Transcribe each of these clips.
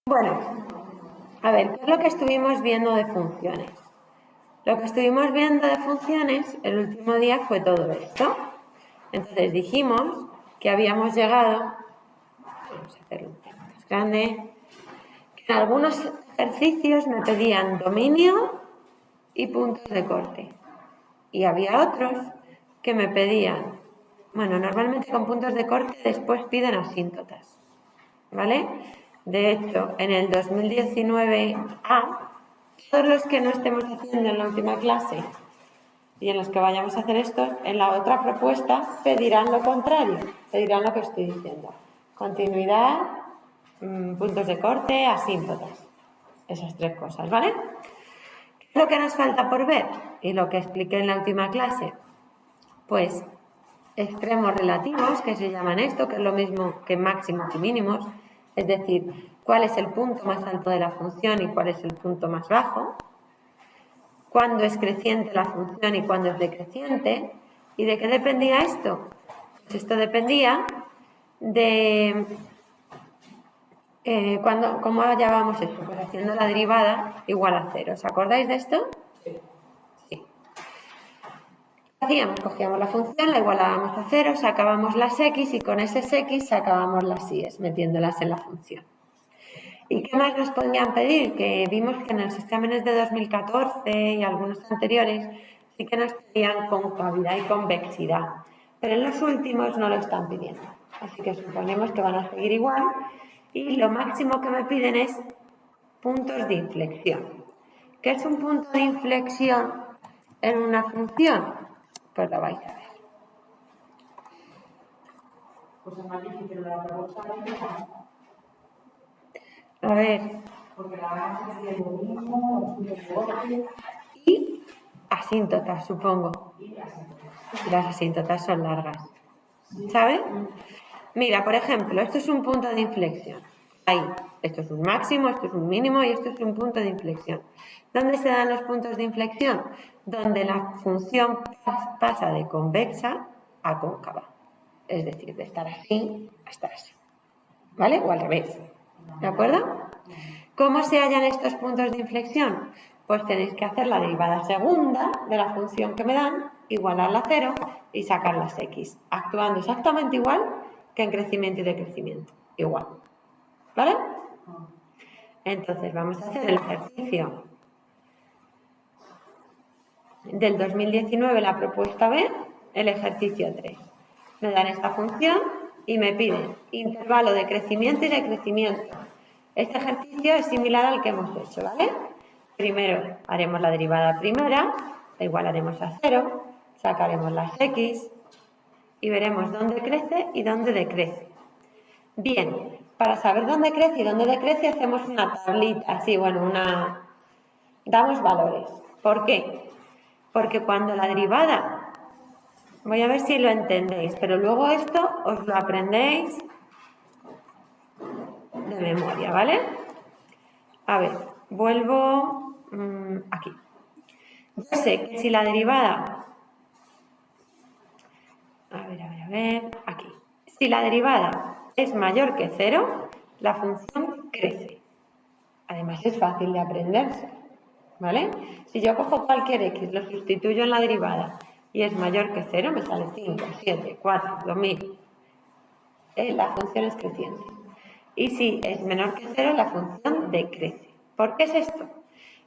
Bueno, a ver, ¿qué es lo que estuvimos viendo de funciones? Lo que estuvimos viendo de funciones el último día fue todo esto. Entonces dijimos que habíamos llegado, vamos a hacerlo un poco más grande, que en algunos ejercicios me pedían dominio y puntos de corte. Y había otros que me pedían, bueno, normalmente con puntos de corte después piden asíntotas, ¿vale? De hecho, en el 2019A, todos los que no estemos haciendo en la última clase y en los que vayamos a hacer esto, en la otra propuesta pedirán lo contrario, pedirán lo que estoy diciendo. Continuidad, puntos de corte, asíntotas. Esas tres cosas, ¿vale? ¿Qué es lo que nos falta por ver? Y lo que expliqué en la última clase. Pues extremos relativos, que se llaman esto, que es lo mismo que máximos y mínimos, es decir, cuál es el punto más alto de la función y cuál es el punto más bajo, cuándo es creciente la función y cuándo es decreciente. ¿Y de qué dependía esto? Pues esto dependía de cómo hallábamos eso, pues haciendo la derivada igual a 0. ¿Os acordáis de esto? Sí. Hacíamos, cogíamos la función, la igualábamos a 0, sacábamos las x y con esas x sacábamos las y's, metiéndolas en la función. ¿Y qué más nos podían pedir? Que vimos que en los exámenes de 2014 y algunos anteriores sí que nos pedían concavidad y convexidad, pero en los últimos no lo están pidiendo. Así que suponemos que van a seguir igual y lo máximo que me piden es puntos de inflexión. ¿Qué es un punto de inflexión en una función? Pues lo vais a ver. Pues es más difícil de la propuesta. A ver. Porque la base es lo mismo, y asíntotas, supongo. Las asíntotas son largas. ¿Sabes? Mira, por ejemplo, esto es un punto de inflexión. Ahí, esto es un máximo, esto es un mínimo y esto es un punto de inflexión. ¿Dónde se dan los puntos de inflexión? Donde la función pasa de convexa a cóncava. Es decir, de estar así a estar así. ¿Vale? O al revés. ¿De acuerdo? ¿Cómo se hallan estos puntos de inflexión? Pues tenéis que hacer la derivada segunda de la función que me dan, igualarla a 0 y sacar las x, actuando exactamente igual que en crecimiento y decrecimiento. Igual. ¿Vale? Entonces vamos a hacer el ejercicio del 2019, la propuesta B, el ejercicio 3. Me dan esta función y me piden intervalo de crecimiento y decrecimiento. Este ejercicio es similar al que hemos hecho, ¿vale? Primero haremos la derivada primera, la igualaremos a 0, sacaremos las x y veremos dónde crece y dónde decrece. Bien, para saber dónde crece y dónde decrece hacemos una tablita, así, bueno, damos valores. ¿Por qué? Porque cuando la derivada, voy a ver si lo entendéis, pero luego esto os lo aprendéis de memoria, ¿vale? A ver, vuelvo aquí. Yo sé que si la derivada, aquí. Si la derivada es mayor que 0, la función crece. Además es fácil de aprenderse, ¿vale? Si yo cojo cualquier x, lo sustituyo en la derivada y es mayor que 0, me sale 5, 7, 4, 2000. La función es creciente. Y si es menor que 0, la función decrece. ¿Por qué es esto?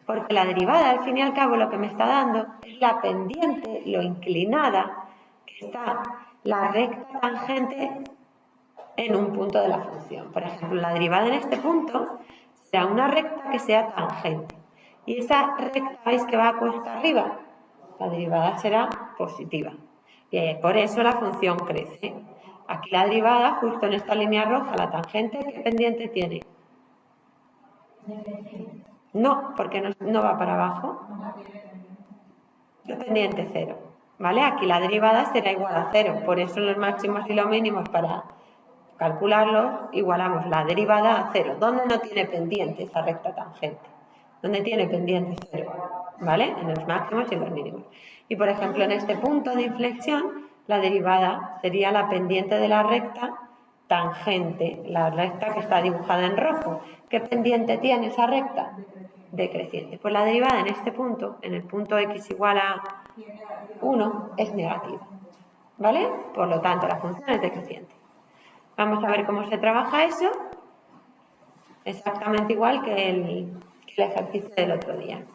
Porque la derivada, al fin y al cabo, lo que me está dando es la pendiente, lo inclinada que está la recta tangente en un punto de la función. Por ejemplo, la derivada en este punto será una recta que sea tangente. Y esa recta, ¿veis que va a cuesta arriba? La derivada será positiva. Y por eso la función crece. Aquí la derivada, justo en esta línea roja, la tangente, ¿qué pendiente tiene? No, porque no va para abajo. Es pendiente 0. ¿Vale? Aquí la derivada será igual a 0. Por eso los máximos y los mínimos para calcularlos, igualamos la derivada a 0. ¿Dónde no tiene pendiente esa recta tangente? ¿Dónde tiene pendiente 0? ¿Vale? En los máximos y en los mínimos. Y por ejemplo, en este punto de inflexión, la derivada sería la pendiente de la recta tangente, la recta que está dibujada en rojo. ¿Qué pendiente tiene esa recta? Decreciente. Pues la derivada en este punto, en el punto x igual a 1, es negativa. ¿Vale? Por lo tanto, la función es decreciente. Vamos a ver cómo se trabaja eso. Exactamente igual que el ejercicio del otro día.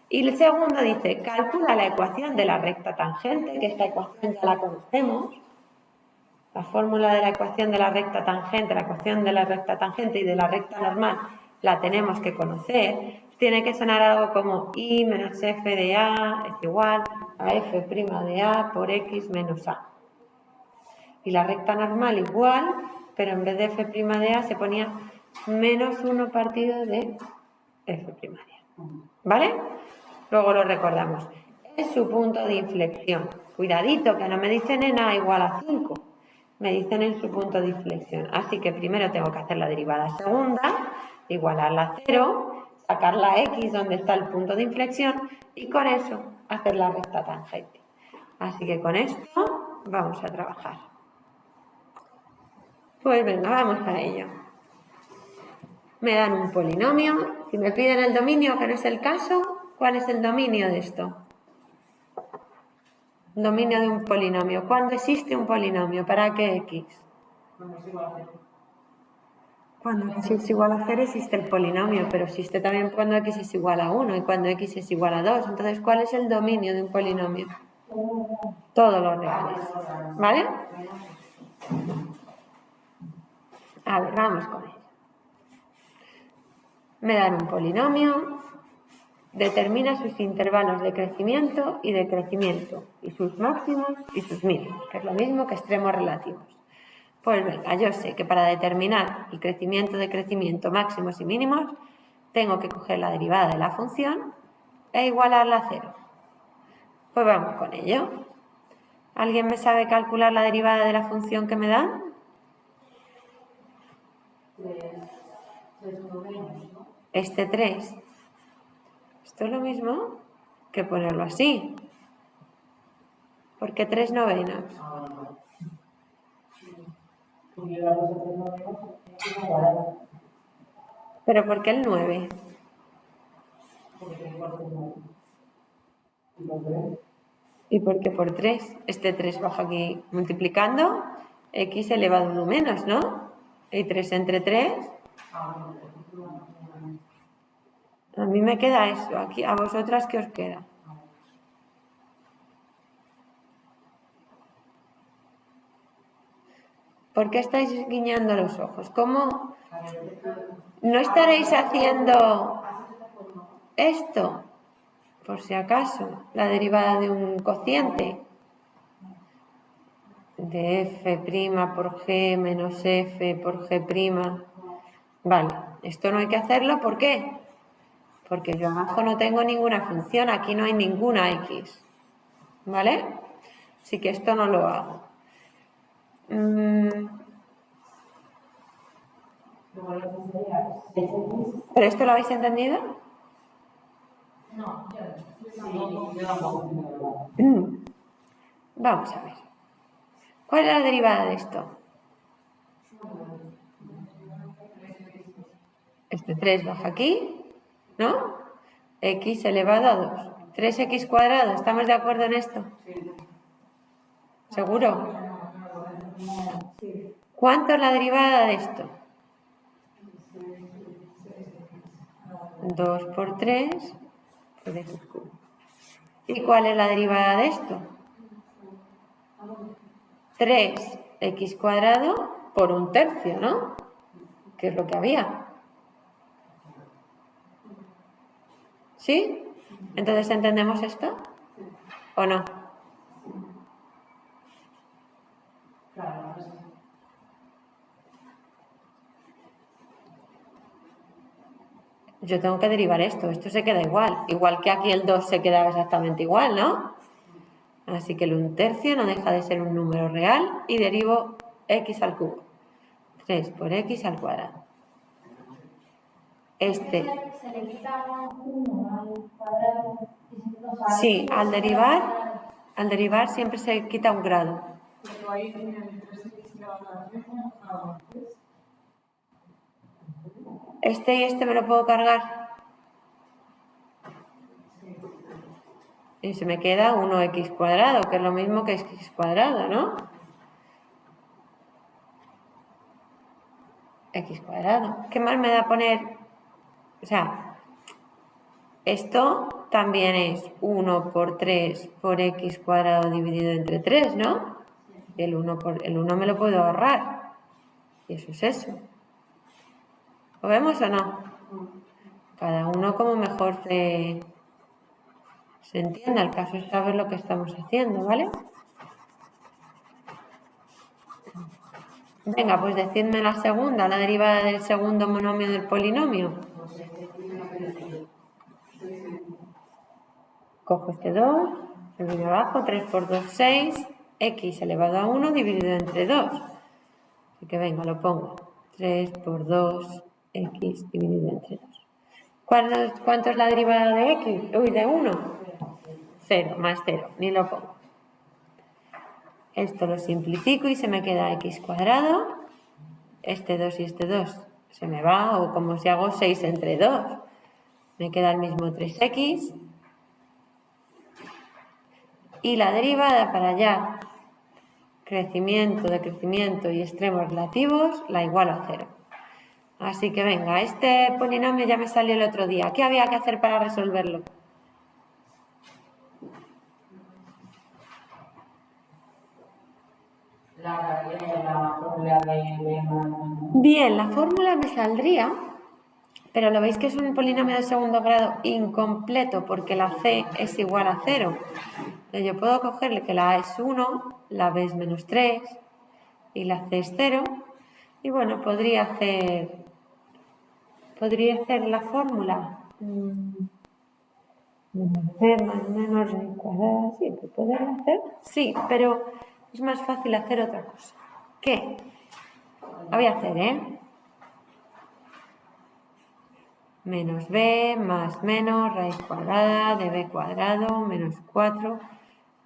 Y el segundo dice, calcula la ecuación de la recta tangente, que esta ecuación ya la conocemos. La fórmula de la ecuación de la recta tangente, la ecuación de la recta tangente y de la recta normal la tenemos que conocer. Tiene que sonar algo como I menos F de A es igual a F' de A por X menos A. Y la recta normal igual, pero en vez de F' de A se ponía menos 1 partido de F' de A. ¿Vale? Luego lo recordamos. Es su punto de inflexión. Cuidadito, que no me dicen en A igual a 5. Me dicen en su punto de inflexión. Así que primero tengo que hacer la derivada segunda, igualarla a 0, sacar la X donde está el punto de inflexión y con eso hacer la recta tangente. Así que con esto vamos a trabajar. Pues venga, vamos a ello. Me dan un polinomio. Si me piden el dominio, que no es el caso, ¿cuál es el dominio de esto? Dominio de un polinomio. ¿Cuándo existe un polinomio? ¿Para qué X? Cuando es igual a 0. Cuando X es igual a 0 existe el polinomio, pero existe también cuando X es igual a 1 y cuando X es igual a 2. Entonces, ¿cuál es el dominio de un polinomio? Todos los reales. ¿Vale? A ver, vamos con ello. Me dan un polinomio, determina sus intervalos de crecimiento y decrecimiento, y sus máximos y sus mínimos, que es lo mismo que extremos relativos. Pues venga, yo sé que para determinar el crecimiento, decrecimiento, máximos y mínimos, tengo que coger la derivada de la función e igualarla a 0. Pues vamos con ello. ¿Alguien me sabe calcular la derivada de la función que me dan? 3 novenos, ¿no? Este 3. Esto es lo mismo que ponerlo así. ¿Por qué 3 novenos? Porque yo la cosa 3 novenos es igual. ¿Pero por qué el 9? Porque 3 cuartos 9. ¿Y por qué? ¿Y por qué por 3? Este 3 baja aquí multiplicando, x elevado a 1 menos, ¿no? Y 3 entre 3, a mí me queda eso. Aquí, ¿a vosotras qué os queda? ¿Por qué estáis guiñando los ojos? ¿Cómo? ¿No estaréis haciendo esto? Por si acaso, la derivada de un cociente de f' por g menos f por g'. Vale, esto no hay que hacerlo, ¿por qué? Porque yo abajo no tengo ninguna función, aquí no hay ninguna x, ¿vale? Así que esto no lo hago. ¿Pero esto lo habéis entendido? No, yo tampoco. Vamos a ver. ¿Cuál es la derivada de esto? Este 3 baja aquí, ¿no? X elevado a 2. 3x cuadrado, ¿estamos de acuerdo en esto? ¿Seguro? ¿Cuánto es la derivada de esto? 2 por 3 por x cubo. ¿Y cuál es la derivada de esto? 3x cuadrado por 1/3, ¿no? Que es lo que había. ¿Sí? Entonces, ¿entendemos esto? ¿O no? Claro, Yo tengo que derivar esto. Esto se queda igual. Igual que aquí el 2 se queda exactamente igual, ¿no? Así que el 1/3 no deja de ser un número real y derivo x al cubo. 3 por x al cuadrado. Este. Se le quita 1 al cuadrado. Sí, al derivar siempre se quita un grado. pero ahí tiene el 3x elevado Este y este me lo puedo cargar. Y se me queda 1x cuadrado, que es lo mismo que x cuadrado, ¿no? X cuadrado. ¿Qué más me da poner? O sea, esto también es 1 por 3 por x cuadrado dividido entre 3, ¿no? El 1 me lo puedo ahorrar. Y eso es eso. ¿Lo vemos o no? Cada uno como mejor se entienda. El caso es saber lo que estamos haciendo, ¿vale? Venga, pues decidme la segunda, la derivada del segundo monomio del polinomio. Cojo este 2, se viene abajo, 3 por 2, 6, x elevado a 1 dividido entre 2. Así que venga, lo pongo. 3 por 2, x dividido entre 2. ¿Cuánto es la derivada de x? Uy, de 1. 0, más 0, ni lo pongo. Esto lo simplifico y se me queda x cuadrado. Este 2 y este 2 se me va, o como si hago 6 entre 2. Me queda el mismo 3x. Y la derivada para allá, decrecimiento y extremos relativos, la igualo a 0. Así que venga, este polinomio ya me salió el otro día. ¿Qué había que hacer para resolverlo? La fórmula de B más... Bien, la fórmula me saldría, pero lo veis que es un polinomio de segundo grado incompleto porque la c es igual a 0. Yo puedo cogerle que la a es 1, la b es menos 3 y la c es 0. Y bueno, podría hacer la fórmula menos c más menos raíz cuadrada. Sí, ¿poderla hacer? Sí, pero es más fácil hacer otra cosa. ¿Qué? La voy a hacer, Menos b más menos raíz cuadrada de b cuadrado menos 4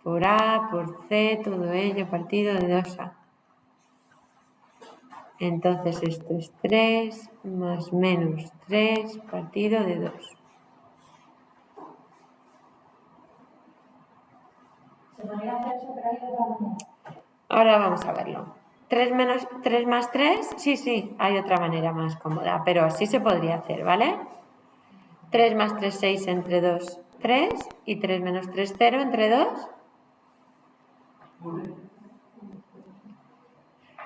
por a por c, todo ello partido de 2a. Entonces esto es 3 más menos 3 partido de 2. Se podría hacer eso, pero hay otra manera. Ahora vamos a verlo. 3 más 3, sí, hay otra manera más cómoda, pero así se podría hacer, ¿vale? 3 más 3, 6 entre 2, 3, y 3 menos 3, 0 entre 2.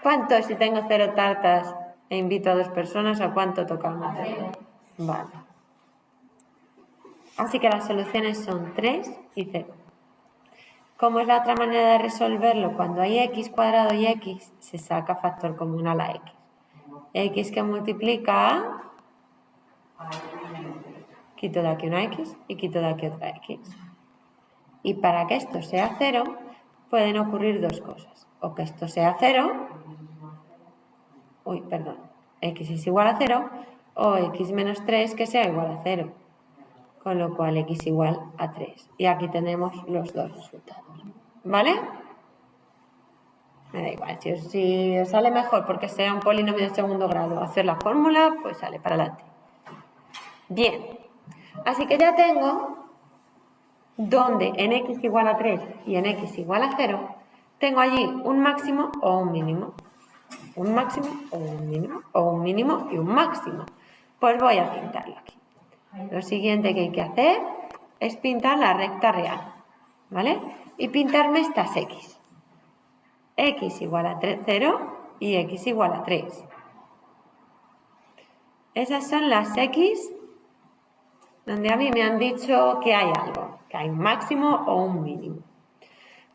¿Cuánto si tengo 0 tartas e invito a 2 personas? ¿A cuánto tocamos? Vale. Así que las soluciones son 3 y 0. ¿Cómo es la otra manera de resolverlo? Cuando hay x cuadrado y x, se saca factor común a la x. X que multiplica a... Quito de aquí una x y quito de aquí otra x. Y para que esto sea 0, pueden ocurrir dos cosas. O que esto sea 0, x es igual a 0, o x menos 3 que sea igual a 0. Con lo cual x igual a 3. Y aquí tenemos los dos resultados. ¿Vale? Me da igual, si os sale mejor porque sea un polinomio de segundo grado hacer la fórmula, pues sale para adelante. Bien, así que ya tengo donde en x igual a 3 y en x igual a 0, tengo allí un máximo o un mínimo. Un máximo o un mínimo, o un mínimo y un máximo. Pues voy a pintarlo aquí. Lo siguiente que hay que hacer es pintar la recta real, ¿vale? Y pintarme estas x. X igual a 0 y x igual a 3. Esas son las x donde a mí me han dicho que hay algo, que hay un máximo o un mínimo.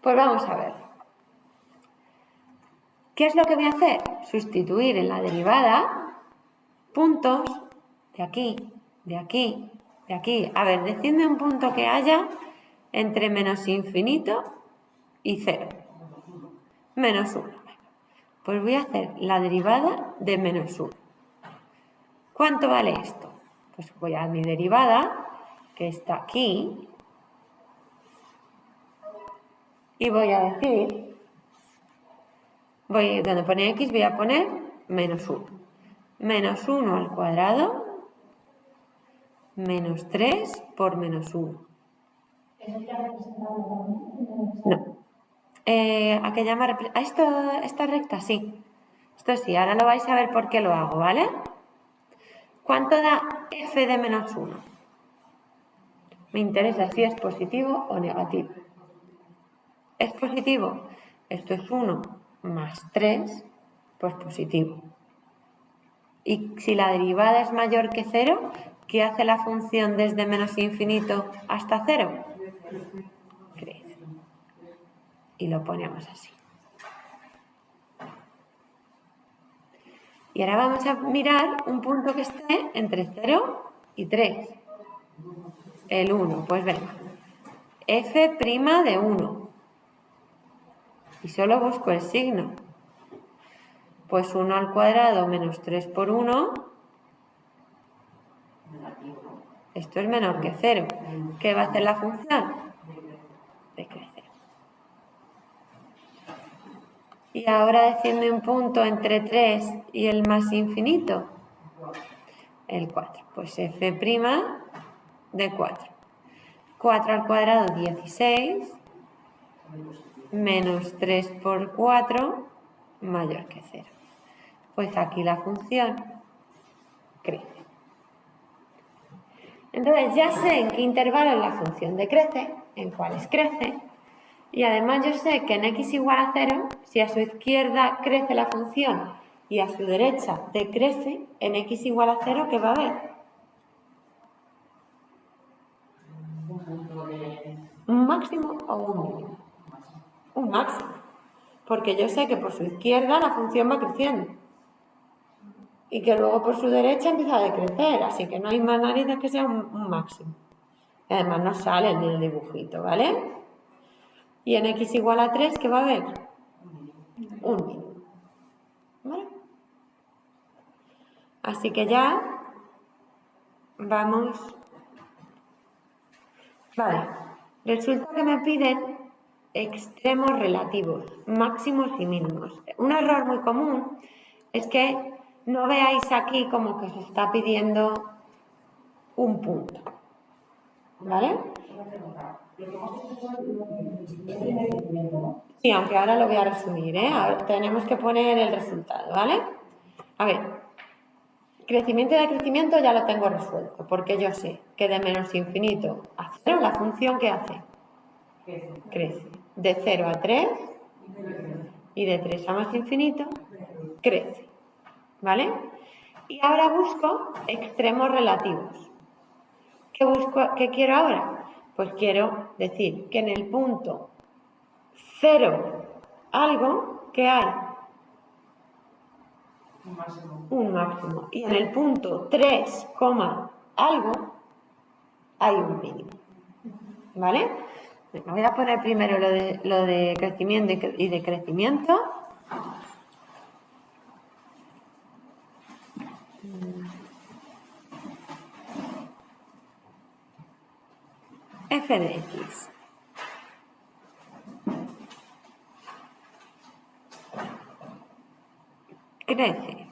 Pues vamos a ver. ¿Qué es lo que voy a hacer? Sustituir en la derivada puntos de aquí, de aquí, de aquí. A ver, decidme un punto que haya entre menos infinito y 0. Menos 1. Pues voy a hacer la derivada de menos 1. ¿Cuánto vale esto? Pues voy a mi derivada, que está aquí, y voy a decir, donde pone x voy a poner menos 1. Menos 1 al cuadrado menos 3 por menos 1. ¿Eso ya representado también? No. ¿A qué llama? Esta recta sí. Esto sí, ahora lo vais a ver por qué lo hago, ¿vale? ¿Cuánto da f de menos 1? Me interesa si es positivo o negativo. ¿Es positivo? Esto es 1 más 3, pues positivo. Y si la derivada es mayor que 0, ¿qué hace la función desde menos infinito hasta 0? Crece. Y lo ponemos así. Y ahora vamos a mirar un punto que esté entre 0 y 3. El 1, pues venga. F' de 1. Y solo busco el signo. Pues 1 al cuadrado menos 3 por 1. Esto es menor que 0. ¿Qué va a hacer la función? Decrecer. Y ahora decidme un punto entre 3 y el más infinito. El 4. Pues f' de 4. 4 al cuadrado 16. Menos 3 por 4 mayor que 0. Pues aquí la función crece. Entonces ya sé en qué intervalo la función decrece, en cuáles crece, y además yo sé que en x igual a 0, si a su izquierda crece la función y a su derecha decrece, en x igual a 0, ¿qué va a haber? ¿Un máximo o un mínimo? Un máximo. Porque yo sé que por su izquierda la función va creciendo. Y que luego por su derecha empieza a decrecer, así que no hay más narices que sea un máximo. Y además no sale en el dibujito, ¿vale? Y en x igual a 3, ¿qué va a haber? Un mínimo. ¿Vale? Así que ya vamos. Vale. Resulta que me piden extremos relativos, máximos y mínimos. Un error muy común es que no veáis aquí como que se está pidiendo un punto. ¿Vale? Sí, aunque ahora lo voy a resumir, ¿eh? Ahora tenemos que poner el resultado, ¿vale? A ver, crecimiento y decrecimiento ya lo tengo resuelto, porque yo sé que de menos infinito a 0 la función ¿qué hace? Crece. De 0 a 3 y de 3 a más infinito crece, ¿vale? Y ahora busco extremos relativos. ¿Qué quiero ahora? Pues quiero decir que en el punto 0 algo, ¿qué hay? Un máximo. Y en el punto 3, algo, hay un mínimo. ¿Vale? Venga, voy a poner primero lo de crecimiento y decrecimiento. F de x. Crece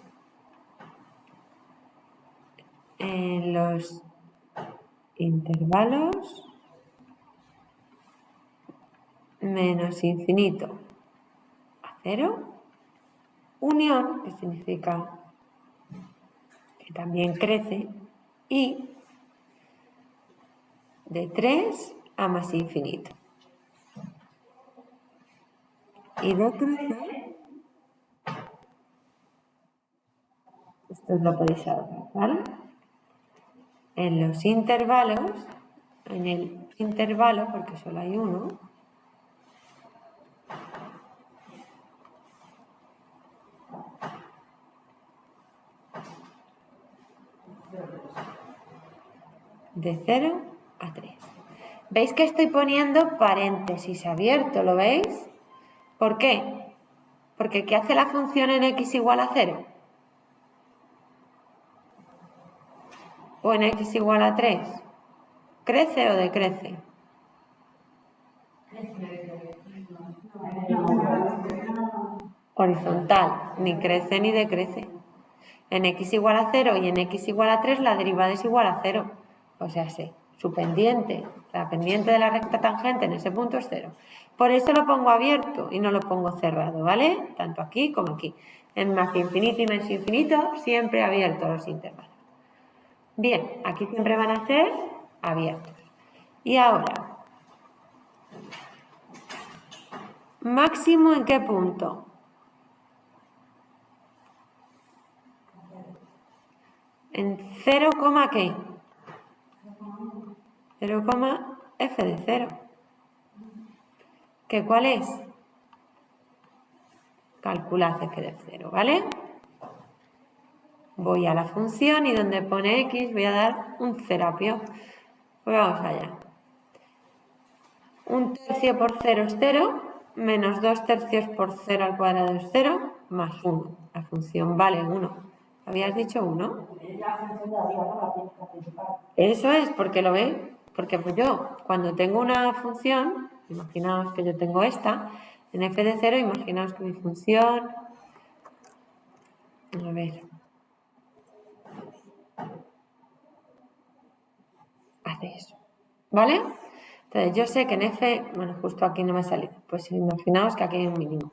en los intervalos menos infinito a 0, unión, que significa que también crece, y de 3 a más infinito. Y decrece, esto lo podéis saber, ¿vale? En los intervalos, en el intervalo, porque solo hay uno, de 0 a 3. ¿Veis que estoy poniendo paréntesis abierto? ¿Lo veis? ¿Por qué? Porque ¿qué hace la función en x igual a 0? ¿O en x igual a 3? ¿Crece o decrece? horizontal, ni crece ni decrece. En x igual a 0 y en x igual a 3 la derivada es igual a 0. O sea, sí, su pendiente, la pendiente de la recta tangente en ese punto es 0. Por eso lo pongo abierto y no lo pongo cerrado, ¿vale? Tanto aquí como aquí. En más infinito y menos infinito, siempre abiertos los intervalos. Bien, aquí siempre van a ser abiertos. Y ahora, ¿máximo en qué punto? En 0, ¿qué? 0, f de 0. ¿Qué cuál es? Calculad f de 0, ¿vale? Voy a la función y donde pone x voy a dar un cerapio. Pues vamos allá. 1/3 por 0 es 0, menos 2/3 por 0 al cuadrado es 0, más 1. La función vale 1. ¿Habías dicho 1? Es la función de arriba, ¿no? La técnica principal. Eso es, porque lo ve. Porque pues yo, cuando tengo una función, imaginaos que yo tengo esta, en f de 0, imaginaos que mi función... A ver... hace eso, ¿vale? Entonces yo sé que en f, bueno, justo aquí no me ha salido, pues imaginaos que aquí hay un mínimo.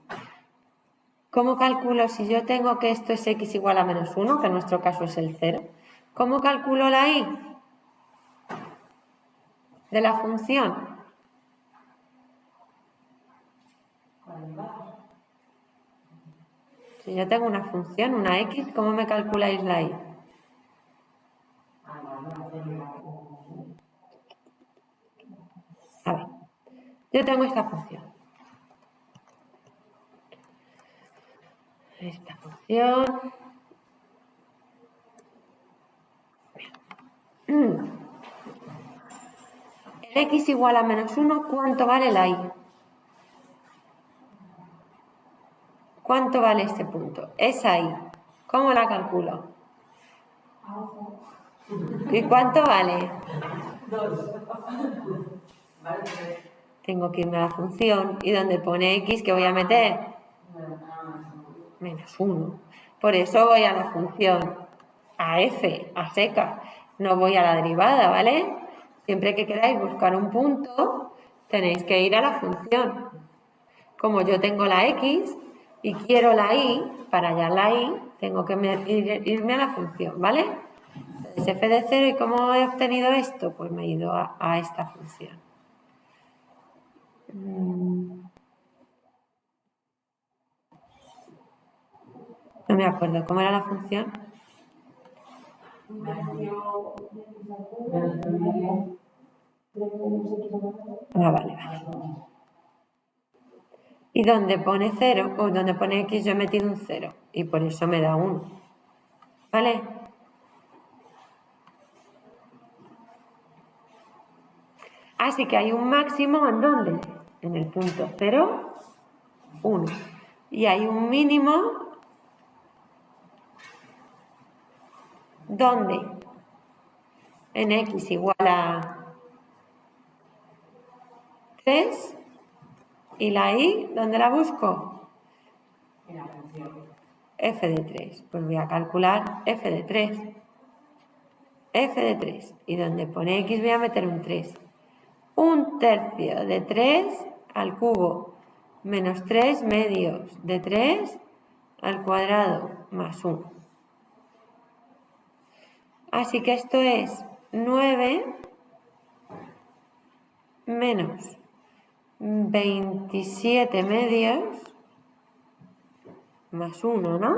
¿Cómo calculo si yo tengo que esto es x igual a menos 1, que en nuestro caso es el 0? ¿Cómo calculo la y de la función? Si yo tengo una función, una x, ¿cómo me calculáis la y? A ver, yo tengo esta función. Esta función. El x igual a menos 1, ¿cuánto vale la y? ¿Cuánto vale este punto? Esa y. ¿Cómo la calculo? ¿Y cuánto vale? 2. Vale, 3. Tengo que irme a la función y donde pone x, ¿qué voy a meter? Menos 1. Por eso voy a la función, a f, a seca. No voy a la derivada, ¿vale? Siempre que queráis buscar un punto, tenéis que ir a la función. Como yo tengo la x y quiero la y, para hallar la y, tengo que irme a la función, ¿vale? Entonces, f de 0, ¿y cómo he obtenido esto? Pues me he ido a esta función. No me acuerdo, ¿cómo era la función? Vale. Y donde pone 0, o donde pone x, yo he metido un 0. Y por eso me da 1. ¿Vale? Así que hay un máximo, ¿en dónde? En el punto 0, 1. Y hay un mínimo, ¿dónde? En x igual a 3. ¿Y la y, dónde la busco? En la función. F de 3. Pues voy a calcular f de 3. F de 3. Y donde pone x voy a meter un 3. 1/3 de 3 al cubo menos 3 medios de 3 al cuadrado más 1. Así que esto es 9 menos 27 medios más 1, ¿no?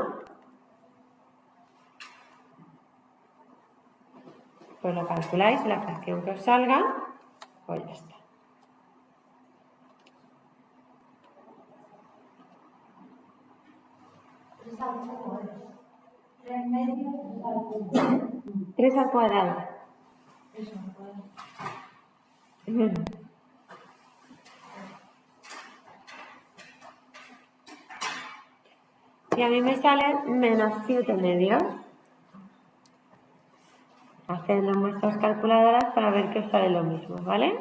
Pues lo calculáis, la fracción que os salga, pues ya está. Tres medios, 3 al cuadrado. eso, pues. Y a mí me sale menos 7 medios. Hacedlo en vuestras calculadoras para ver que os sale lo mismo, ¿vale?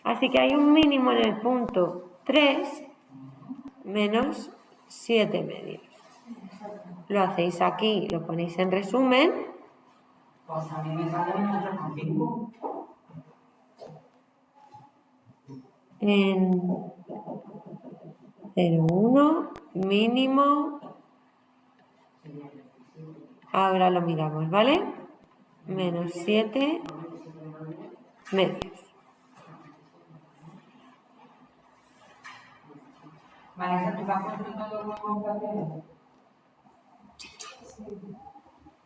Así que hay un mínimo en el punto 3 menos 7 medios. Lo hacéis aquí, lo ponéis en resumen. Pues a mí me sale menos 3,5. En 0,1 mínimo. Ahora lo miramos, ¿vale? Menos 7 medios. Vanessa, ¿tú vas construyendo dos fracciones?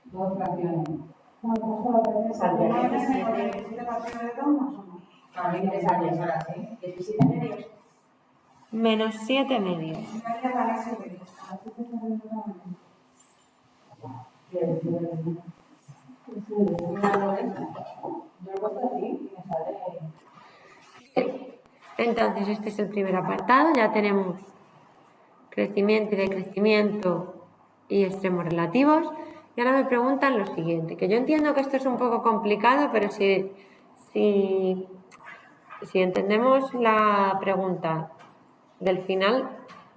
Dos fracciones. ¿Saldría 17 fracciones de 2 más o no? Claro, ¿y qué te sale eso ahora sí? 17 medios. Menos 7 medios. Entonces, este es el primer apartado. Ya tenemos crecimiento y decrecimiento y extremos relativos. Y ahora me preguntan lo siguiente, que yo entiendo que esto es un poco complicado, pero si entendemos la pregunta del final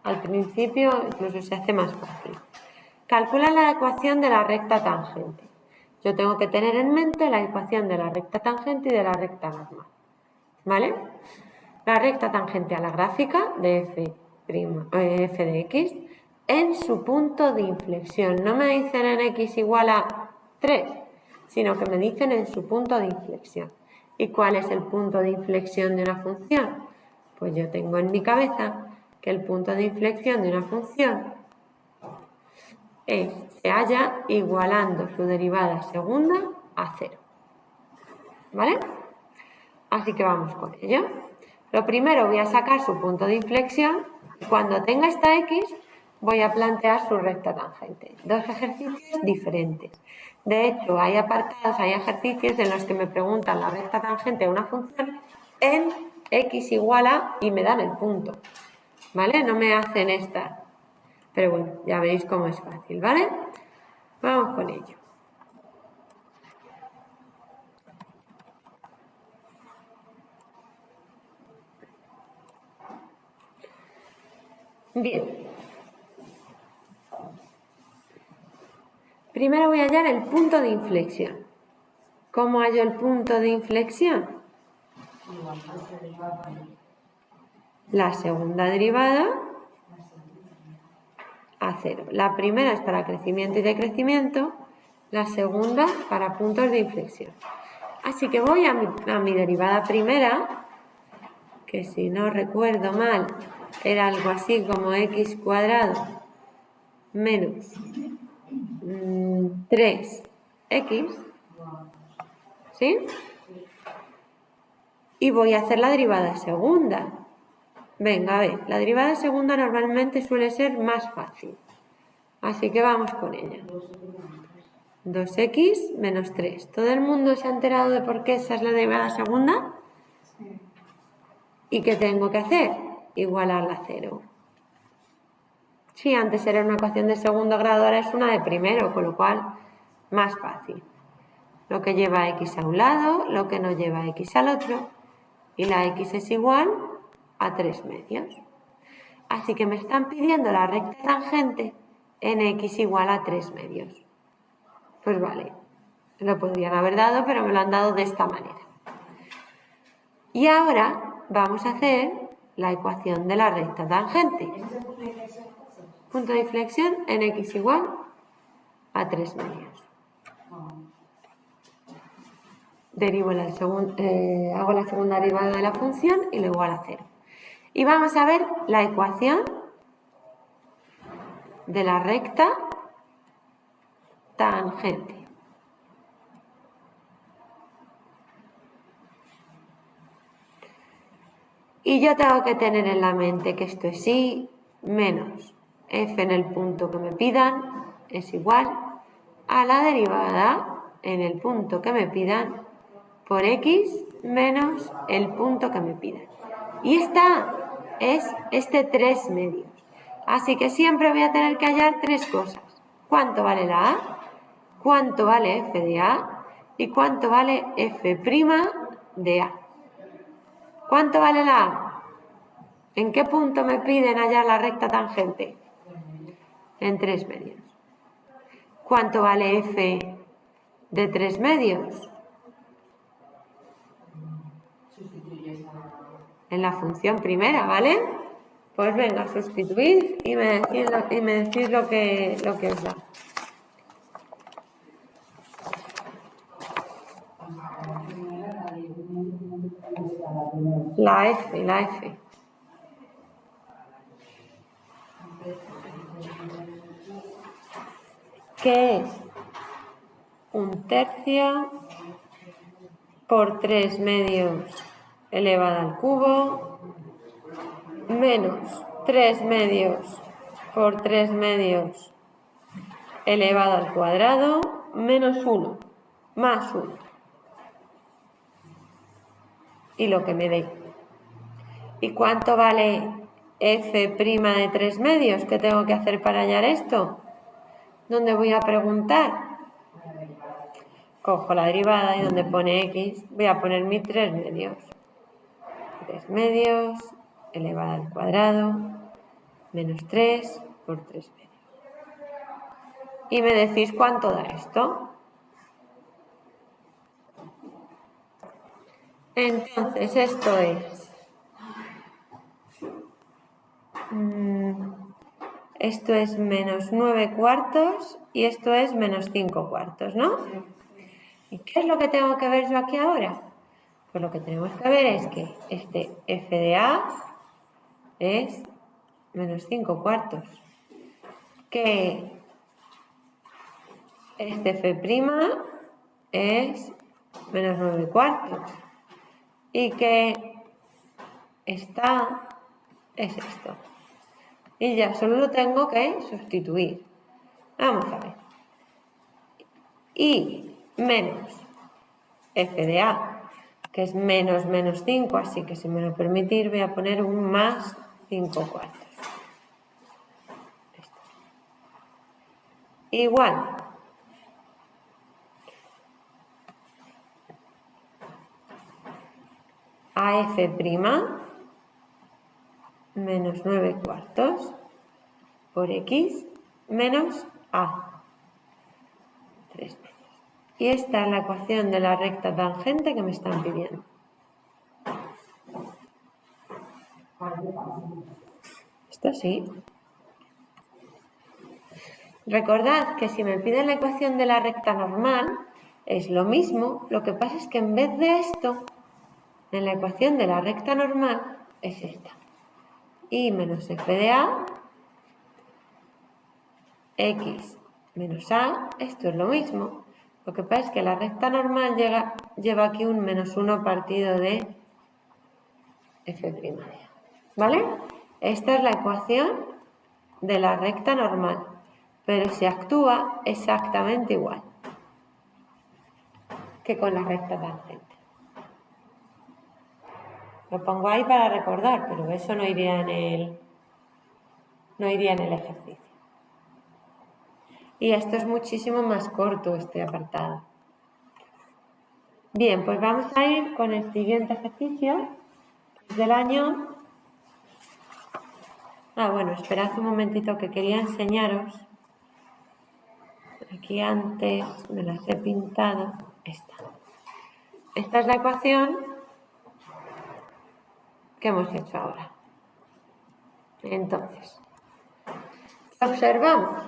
al principio, incluso se hace más fácil. Calcula la ecuación de la recta tangente. Yo tengo que tener en mente la ecuación de la recta tangente y de la recta normal. ¿Vale? La recta tangente a la gráfica de f de x en su punto de inflexión. No me dicen en x igual a 3, sino que me dicen en su punto de inflexión. ¿Y cuál es el punto de inflexión de una función? Pues yo tengo en mi cabeza que el punto de inflexión de una función se halla igualando su derivada segunda a 0. ¿Vale? Así que vamos con ello. Lo primero voy a sacar su punto de inflexión. Cuando tenga esta x, voy a plantear su recta tangente. Dos ejercicios diferentes. De hecho, hay apartados, hay ejercicios en los que me preguntan la recta tangente de una función en x igual a y me dan el punto. ¿Vale? No me hacen esta. Pero bueno, ya veréis cómo es fácil, ¿vale? Vamos con ello. Bien. Primero voy a hallar el punto de inflexión. ¿Cómo hallo el punto de inflexión? La segunda derivada a 0. La primera es para crecimiento y decrecimiento, la segunda para puntos de inflexión. Así que voy a mi derivada primera, que si no recuerdo mal era algo así como x cuadrado menos 3x, ¿sí? Y voy a hacer la derivada segunda. Venga, a ver, la derivada segunda normalmente suele ser más fácil. Así que vamos con ella. 2x menos 3. ¿Todo el mundo se ha enterado de por qué esa es la derivada segunda? ¿Y qué tengo que hacer? Igualarla a 0. Sí, antes era una ecuación de segundo grado, ahora es una de primero, con lo cual más fácil. Lo que lleva x a un lado, lo que no lleva x al otro, y la x es igual a 3 medios. Así que me están pidiendo la recta tangente en x igual a 3 medios. Pues vale, lo podrían haber dado, pero me lo han dado de esta manera. Y ahora vamos a hacer la ecuación de la recta tangente. Punto de inflexión en x igual a 3 medios. Derivo hago la segunda derivada de la función y lo igual a 0. Y vamos a ver la ecuación de la recta tangente. Y yo tengo que tener en la mente que esto es y menos f en el punto que me pidan es igual a la derivada en el punto que me pidan por x menos el punto que me pidan. Y esta es este 3 medios. Así que siempre voy a tener que hallar tres cosas. ¿Cuánto vale la a? ¿Cuánto vale f de a? ¿Y cuánto vale f' de a? ¿Cuánto vale la a? ¿En qué punto me piden hallar la recta tangente? en 3 medios. ¿Cuánto vale f de 3 medios? En la función primera, ¿vale? Pues venga, sustituid y me decís lo que os da. La F. ¿Qué es? 1/3 por 3 medios elevado al cubo menos 3 medios por 3 medios elevado al cuadrado menos 1 más 1. Y lo que me dé. ¿Y cuánto vale f' de 3 medios? ¿Qué tengo que hacer para hallar esto? ¿Dónde voy a preguntar? Cojo la derivada y donde pone x voy a poner mis 3 medios. 3 medios elevado al cuadrado menos 3 por 3 medios. Y me decís cuánto da esto. Entonces esto es... esto es menos 9 cuartos y esto es menos 5 cuartos, ¿no? ¿Y qué es lo que tengo que ver yo aquí ahora? Pues lo que tenemos que ver es que este f de a es menos 5 cuartos, que este f' es menos 9 cuartos y que esta es esto. Y ya solo lo tengo que sustituir. Vamos a ver. Y menos f de a, que es menos 5, así que si me lo permitís voy a poner un más 5 cuartos. Esto. Igual. A f' menos 9 cuartos por x menos a 3 medios. Y esta es la ecuación de la recta tangente que me están pidiendo. Esto sí. Recordad que si me piden la ecuación de la recta normal, es lo mismo, lo que pasa es que en vez de esto, en la ecuación de la recta normal, es esta. Y menos f de a, x menos a, esto es lo mismo. Lo que pasa es que la recta normal lleva aquí un menos 1 partido de f'. ¿Vale? Esta es la ecuación de la recta normal, pero se actúa exactamente igual que con la recta tangente. Lo pongo ahí para recordar, pero eso no iría en el ejercicio. Y esto es muchísimo más corto, este apartado. Bien, pues vamos a ir con el siguiente ejercicio del año. Bueno, esperad un momentito que quería enseñaros. Aquí antes me las he pintado. Esta es la ecuación que hemos hecho ahora. Entonces, ¿qué observamos?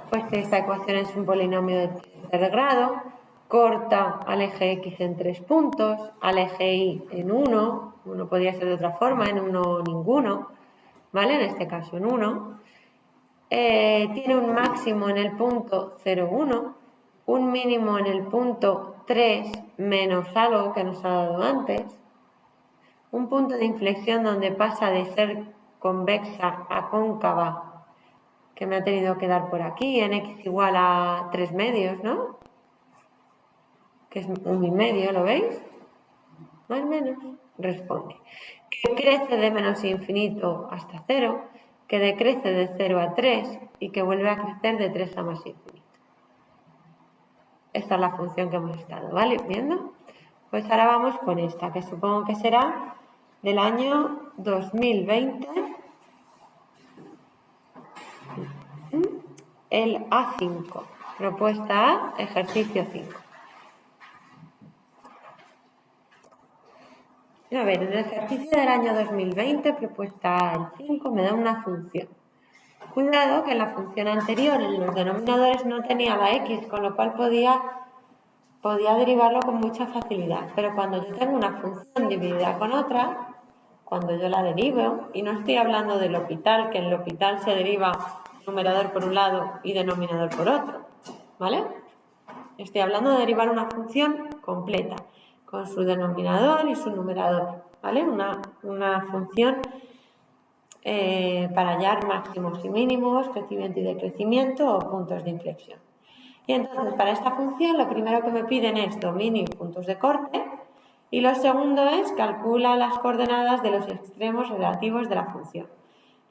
Pues que esta ecuación es un polinomio de tercer grado, corta al eje x en 3 puntos, al eje y en 1 podría ser de otra forma, en 1 ninguno, ¿vale? En este caso en 1. Tiene un máximo en el punto 0,1, un mínimo en el punto 3 menos algo que nos ha dado antes, un punto de inflexión donde pasa de ser convexa a cóncava, que me ha tenido que dar por aquí, en x igual a 3 medios, ¿no? Que es 1,5, ¿lo veis? Más o menos, responde. Que crece de menos infinito hasta 0, que decrece de 0 a 3 y que vuelve a crecer de 3 a más infinito. Esta es la función que hemos estado, ¿vale? ¿Viendo? Pues ahora vamos con esta, que supongo que será del año 2020. el A5. Propuesta A, ejercicio 5. A ver, en el ejercicio del año 2020, propuesta A, el 5, me da una función. Cuidado que en la función anterior, en los denominadores, no tenía la x, con lo cual podía derivarlo con mucha facilidad. Pero cuando yo tengo una función dividida con otra, cuando yo la derivo, y no estoy hablando del L'Hopital, que en L'Hopital se deriva numerador por un lado y denominador por otro, ¿vale? Estoy hablando de derivar una función completa, con su denominador y su numerador, ¿vale? Una función para hallar máximos y mínimos, crecimiento y decrecimiento o puntos de inflexión. Y entonces, para esta función, lo primero que me piden es dominio y puntos de corte, y lo segundo es calcula las coordenadas de los extremos relativos de la función.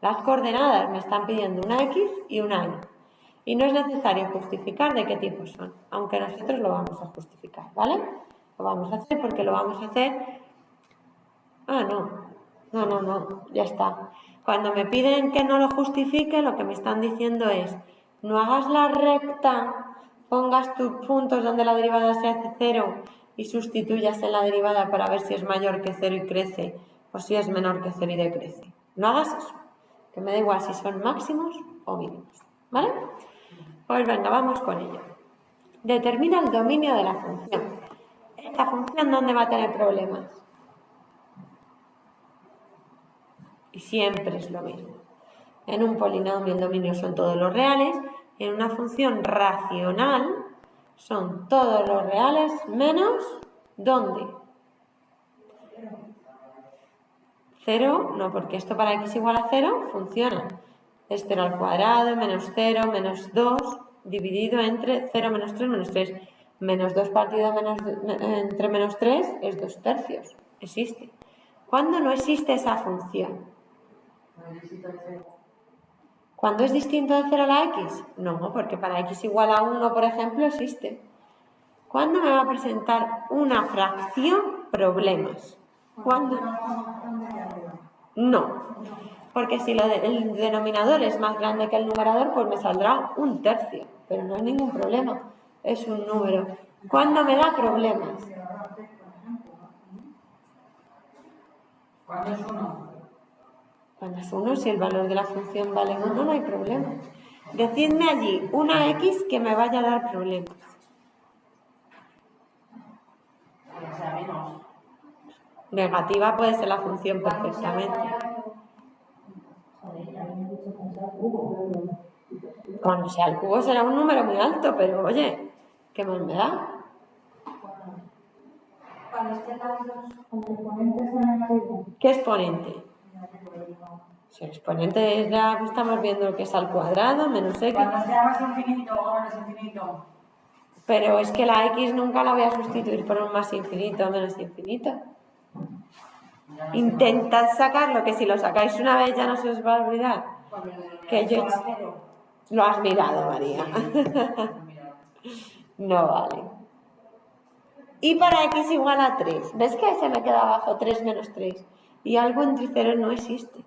Las coordenadas me están pidiendo una x y una y. Y no es necesario justificar de qué tipo son, aunque nosotros lo vamos a justificar, ¿vale? Lo vamos a hacer porque lo vamos a hacer... No, ya está. Cuando me piden que no lo justifique, lo que me están diciendo es no hagas la recta, pongas tus puntos donde la derivada se hace 0 y sustituyas en la derivada para ver si es mayor que 0 y crece o si es menor que 0 y decrece. No hagas eso, que me da igual si son máximos o mínimos, ¿vale? Pues venga, vamos con ello. Determina el dominio de la función. ¿Esta función dónde va a tener problemas? Y siempre es lo mismo. En un polinomio el dominio son todos los reales, y en una función racional son todos los reales menos ¿dónde? 0, no, porque esto para x igual a 0 funciona. Es 0 al cuadrado, menos 0, menos 2, dividido entre 0 menos 3, menos 3. Menos 2 partido entre menos 3 es 2 tercios. Existe. ¿Cuándo no existe esa función? ¿Cuándo es distinto de 0 a la x? No, porque para x igual a 1, por ejemplo, existe. ¿Cuándo me va a presentar una fracción problemas? ¿Cuándo? No, porque si el denominador es más grande que el numerador, pues me saldrá un tercio, pero no hay ningún problema, es un número. ¿Cuándo me da problemas? ¿Cuándo es 1? Cuando es 1, si el valor de la función vale 1, no hay problema. Decidme allí una x que me vaya a dar problemas. O sea, menos. Negativa puede ser la función perfectamente. Cuando sea el cubo será un número muy alto, pero oye, ¿qué más me da? Cuando estén las dos exponentes en negativo. ¿Qué exponente? Si el exponente es la que estamos viendo que es al cuadrado, menos x. Cuando sea más infinito o menos infinito. Pero es que la x nunca la voy a sustituir por un más infinito o menos infinito. Intentad sacarlo, que si lo sacáis una vez ya no se os va a olvidar. Que yo... Lo has mirado, María. No vale. Y para x igual a 3. ¿Ves que se me queda abajo 3 menos 3? Y algo entre 0 no existe.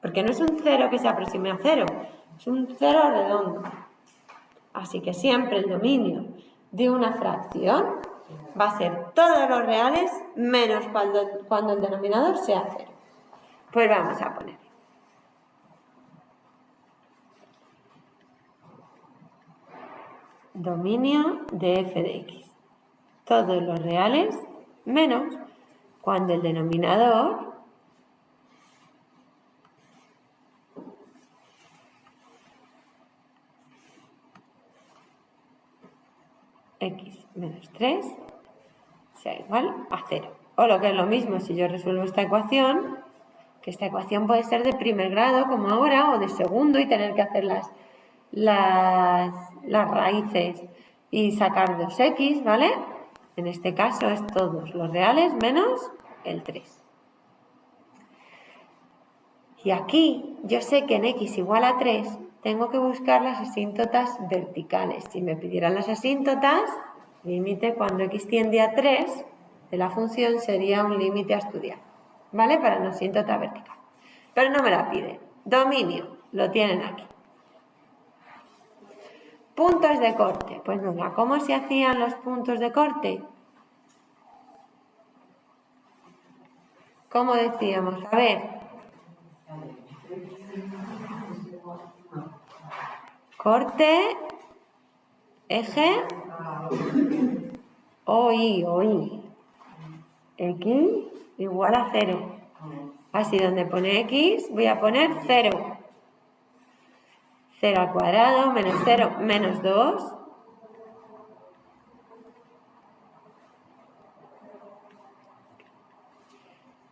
Porque no es un 0 que se aproxime a 0. Es un 0 redondo. Así que siempre el dominio de una fracción va a ser todos los reales menos cuando el denominador sea 0. Pues vamos a poner. Dominio de f de x. Todos los reales menos cuando el denominador x menos 3 sea igual a 0. O lo que es lo mismo, si yo resuelvo esta ecuación, que esta ecuación puede ser de primer grado como ahora o de segundo y tener que hacer las raíces y sacar 2x, ¿vale? En este caso es todos los reales menos el 3. Y aquí yo sé que en x igual a 3 tengo que buscar las asíntotas verticales. Si me pidieran las asíntotas, límite cuando x tiende a 3 de la función sería un límite a estudiar, ¿vale? Para una asíntota vertical. Pero no me la pide. Dominio, lo tienen aquí. Puntos de corte. Pues venga, ¿cómo se hacían los puntos de corte? ¿Cómo decíamos? A ver. Corte, eje, o, y. X igual a 0. Así, donde pone X, voy a poner 0. 0 al cuadrado menos 0 menos 2.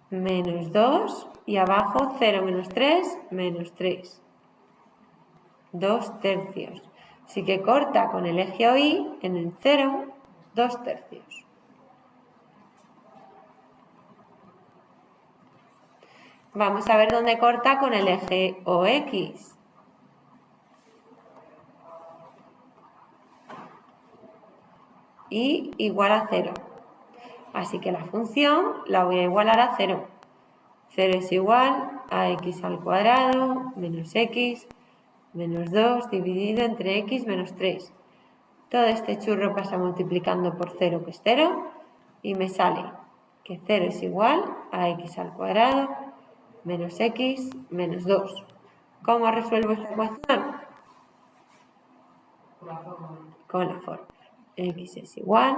Menos 2 y abajo 0 menos 3 menos 3. 2 tercios. Así que corta con el eje OY en el 0, 2 tercios. Vamos a ver dónde corta con el eje OX. Y igual a 0. Así que la función la voy a igualar a 0. 0 es igual a x al cuadrado menos x menos 2 dividido entre x menos 3. Todo este churro pasa multiplicando por 0, que es 0, y me sale que 0 es igual a x al cuadrado menos x menos 2. ¿Cómo resuelvo esta ecuación? Con la fórmula. X es igual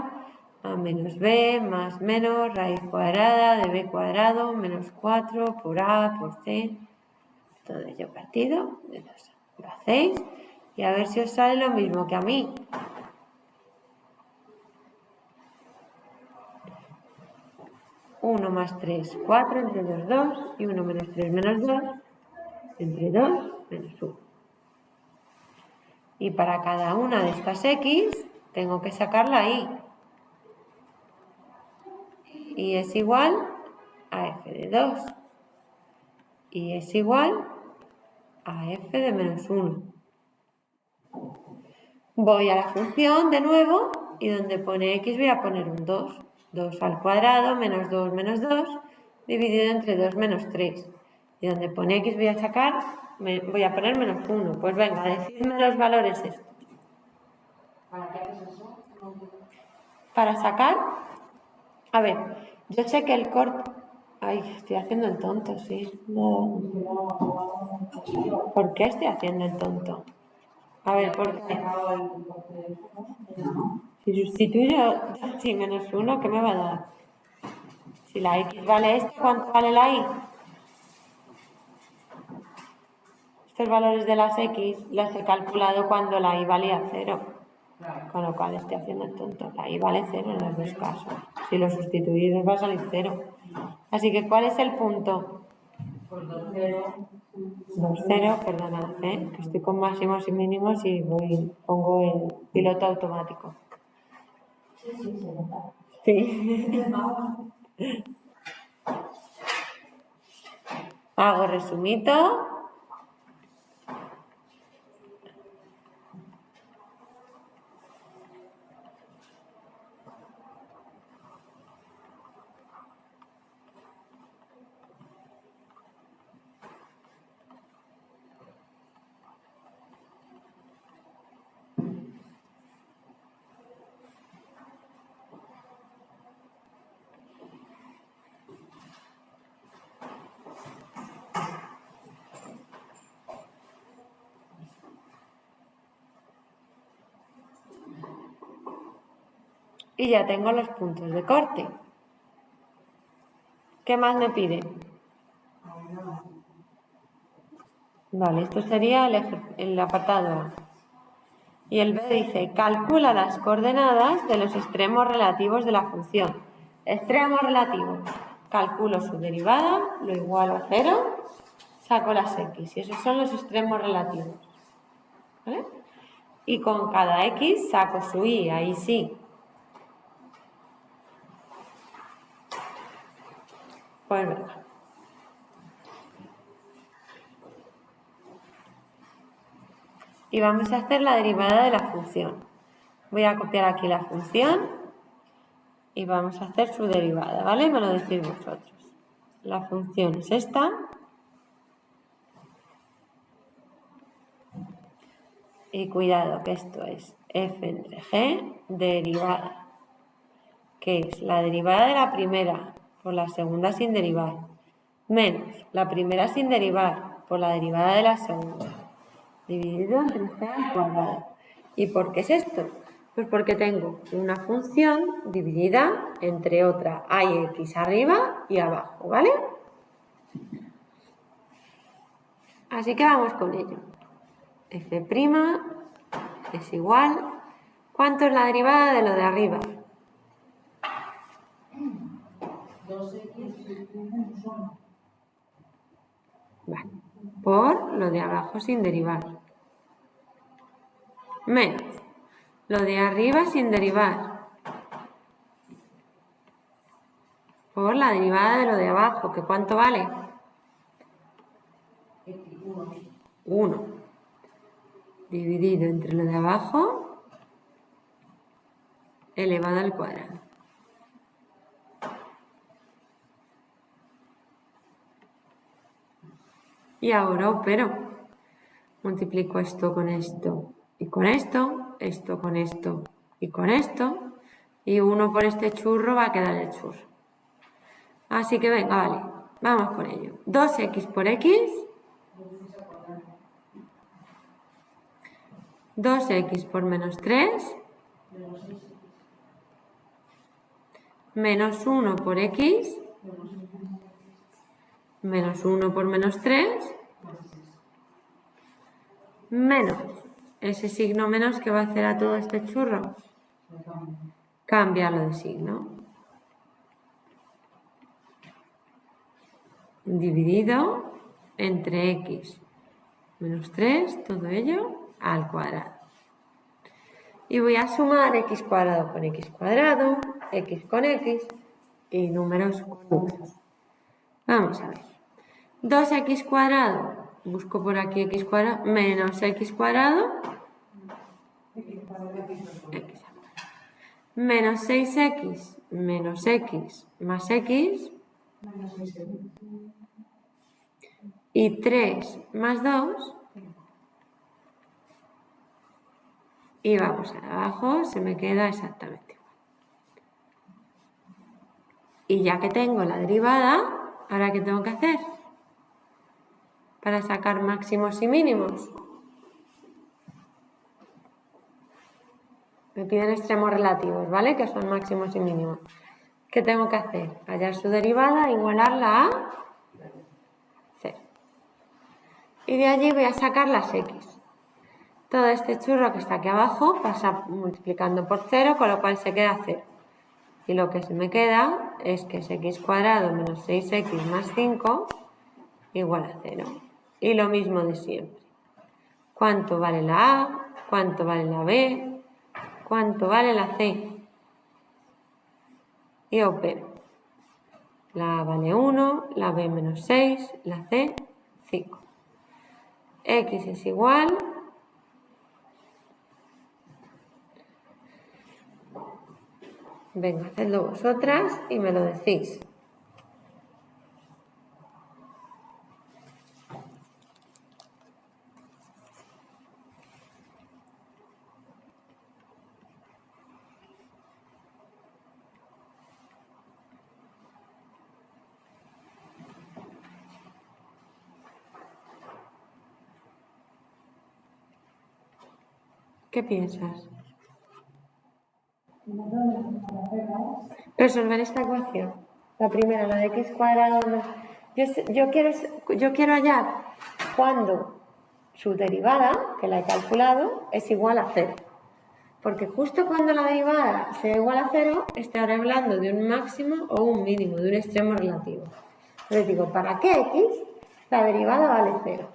a menos b más menos raíz cuadrada de b cuadrado menos 4 por a por c, todo ello partido de 2. Lo hacéis y a ver si os sale lo mismo que a mí. Uno más 3, 4, entre 2, 2, y 1 menos 3 menos 2, entre 2 menos 1. Y para cada una de estas x tengo que sacar la y. Y es igual a f de 2. Y es igual a f de menos 1. Voy a la función de nuevo y donde pone x voy a poner un 2. 2 al cuadrado menos 2 dividido entre 2 menos 3. Y donde pone x voy a poner menos 1. Pues venga, decidme los valores estos. ¿Para qué haces eso? Para sacar, a ver, yo sé que el corte... Ay, estoy haciendo el tonto, sí. No. ¿Por qué estoy haciendo el tonto? A ver, ¿por qué? Si sustituyo si menos 1, ¿qué me va a dar? Si la x vale esto, ¿cuánto vale la y? Estos valores de las x los he calculado cuando la y valía 0. Con lo cual estoy haciendo el tonto. La y vale 0 en los dos casos. Si lo sustituís os va a salir 0. Así que, ¿cuál es el punto? Pues 2, 0. 2, 0, perdonad, que estoy con máximos y mínimos y pongo el piloto automático. Sí. Hago resumito. Y ya tengo los puntos de corte. ¿Qué más me pide? Vale, esto sería el apartado A. Y el B dice, calcula las coordenadas de los extremos relativos de la función. Extremos relativos. Calculo su derivada, lo igualo a 0, saco las x. Y esos son los extremos relativos. ¿Vale? Y con cada x saco su y, ahí sí. Pues venga. Y vamos a hacer la derivada de la función. Voy a copiar aquí la función y vamos a hacer su derivada, ¿vale? Me lo decís vosotros. La función es esta. Y cuidado que esto es f entre g derivada, que es la derivada de la primera por la segunda sin derivar, menos la primera sin derivar por la derivada de la segunda, dividido entre g al cuadrado. ¿Y por qué es esto? Pues porque tengo una función dividida entre otra. Hay x arriba y abajo, ¿vale? Así que vamos con ello. F' es igual. ¿Cuánto es la derivada de lo de arriba? 2x. Vale. Por lo de abajo sin derivar. Menos lo de arriba sin derivar. Por la derivada de lo de abajo, que ¿cuánto vale? 1. Dividido entre lo de abajo elevado al cuadrado. Y ahora opero. Multiplico esto con esto y con esto, esto con esto y con esto, y 1 por este churro va a quedar el churro. Así que venga, vale, vamos con ello. 2x por x, 2x por menos 3, menos 1 por x, menos 1 por menos 3, menos ese signo menos que va a hacer a todo este churro. Cámbialo de signo. Dividido entre x menos 3, todo ello al cuadrado. Y voy a sumar x cuadrado con x cuadrado, x con x y números con números. Vamos a ver. 2x cuadrado, busco por aquí x cuadrado, menos x cuadrado, x menos 6x menos x más x, y 3 más 2, y vamos a abajo, se me queda exactamente igual. Y ya que tengo la derivada, ¿ahora qué tengo que hacer? Para sacar máximos y mínimos. Me piden extremos relativos, ¿vale? Que son máximos y mínimos. ¿Qué tengo que hacer? Hallar su derivada, igualarla a 0. Y de allí voy a sacar las x. Todo este churro que está aquí abajo pasa multiplicando por 0, con lo cual se queda 0. Y lo que se me queda es que es x cuadrado menos 6x más 5 igual a 0. Y lo mismo de siempre. ¿Cuánto vale la A? ¿Cuánto vale la B? ¿Cuánto vale la C? Y opero. La A vale 1, la B menos 6, la C 5. X es igual venga, hacedlo vosotras y me lo decís. ¿Qué piensas? Resolver esta ecuación. La primera, la de x cuadrado. Yo quiero hallar cuando su derivada, que la he calculado, es igual a 0. Porque justo cuando la derivada sea igual a 0, estaré hablando de un máximo o un mínimo, de un extremo relativo. Les digo, ¿para qué x? La derivada vale 0.